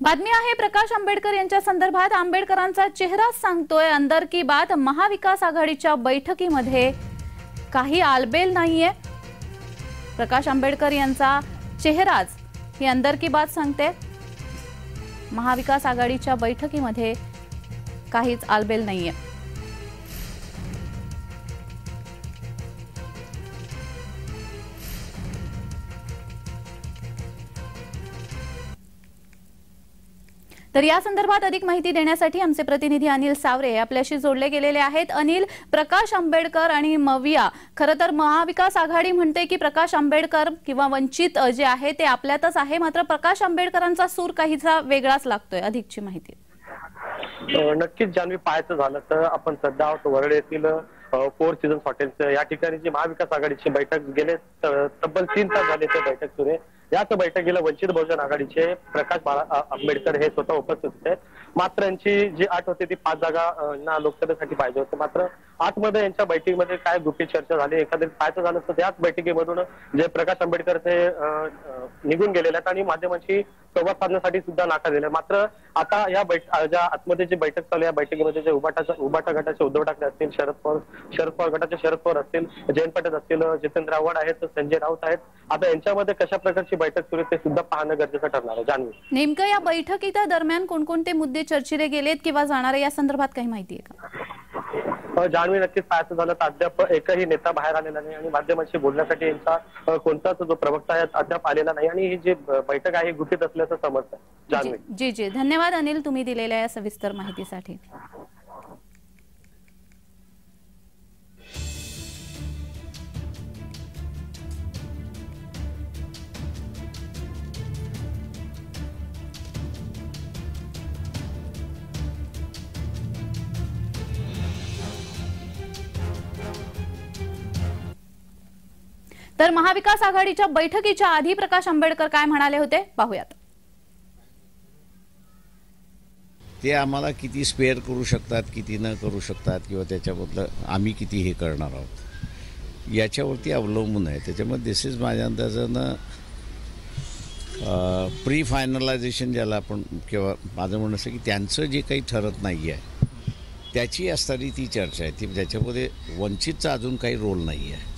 बातमी आहे प्रकाश आंबेडकर यांच्या संदर्भात। आंबेडकरांचा चेहराच सांगतोय अंदर की बात। महाविकास आघाडीच्या बैठकीमध्ये काही आलबेल नाहीये। प्रकाश आंबेडकर यांचा चेहराच ही अंदर की बात सांगते। महाविकास आघाडीच्या बैठकीमध्ये काहीच आलबेल नाहीये। तर या संदर्भात अधिक माहिती देण्यासाठी आमचे प्रतिनिधी अनिल सावरे आपल्याशी जोडले गेलेले आहेत। अनिल, प्रकाश आंबेडकर आणि मविया खरं तर महाविकास आघाडी म्हणते की प्रकाश आंबेडकर किंवा वंचित जे आहे ते आपल्यातच आहे, मात्र प्रकाश आंबेडकरांचा सूर काहीसा वेगळाच लागतोय। अधिकची माहिती। नक्कीच जान्हवी, पाहायचं झालं तर आपण सध्या आहोत वरड येथील फोर सीझन्स हॉटेलचं। या ठिकाणी जी महाविकास आघाडीची बैठक गेले तब्बल 3 तास झाले ते बैठक सुरू आहे। याच बैठकीला वंचित बहुजन आघाडीचे प्रकाश आंबेडकर हे स्वतः उपस्थित होते। मात्र यांची जी अट होती ती 5 जागा लोकसभेसाठी पाहिजे होते। मात्र आतमध्ये यांच्या बैठकीमध्ये काय गुपित चर्चा झाली एकंदरीत पाहायचं झालं तर त्याच बैठकीमधून जे प्रकाश आंबेडकर ते निघून गेलेले आहेत आणि माध्यमांशी संवाद साधण्यासाठी सुद्धा नकार दिले। मात्र आता या ज्या आतमध्ये जी बैठक चालू या बैठकीमध्ये जे उबाटा गटाचे उद्धव ठाकरे असतील, शरद पवार गटाचे शरद पवार असतील, जयंत पाटील असतील, जितेंद्र आव्हाड आहेत, संजय राऊत आहेत, आता यांच्यामध्ये कशा प्रकारची बैठक सुरू ते सुद्धा पाहणं गरजेचं ठरणार आहे। जान्हवी, नेमकं या बैठकीच्या दरम्यान कोणकोणते मुद्दे चर्चिले गेलेत किंवा जाणार या संदर्भात काही माहिती आहे का? जान्हवी, नक्कीच पाहायचं झालं तर अद्याप एकही नेता बाहेर आलेला नाही आणि माध्यमांशी बोलण्यासाठी यांचा कोणताच जो प्रवक्ता आहे अद्याप आलेला नाही आणि ही जी बैठक आहे गुपित असल्याचं समजतं। जान्हवी, जी धन्यवाद अनिल, तुम्ही दिलेल्या या सविस्तर माहितीसाठी। तर महाविकास आघाडीच्या बैठकीच्या आधी प्रकाश आंबेडकर काय म्हणाले होते पाहूयात। ते आम्हाला किती स्पेअर करू शकतात, किती न करू शकतात किंवा त्याच्याबद्दल आम्ही किती हे करणार आहोत याच्यावरती अवलंबून आहे। त्याच्यामुळे दिस इज माझ्या अंदाजानं प्री फायनलायझेशन ज्याला आपण किंवा माझं म्हणणं असं की त्यांचं जे काही ठरत नाही आहे त्याची असणारी ती चर्चा आहे ती, ज्याच्यामध्ये वंचितचा अजून काही रोल नाही आहे।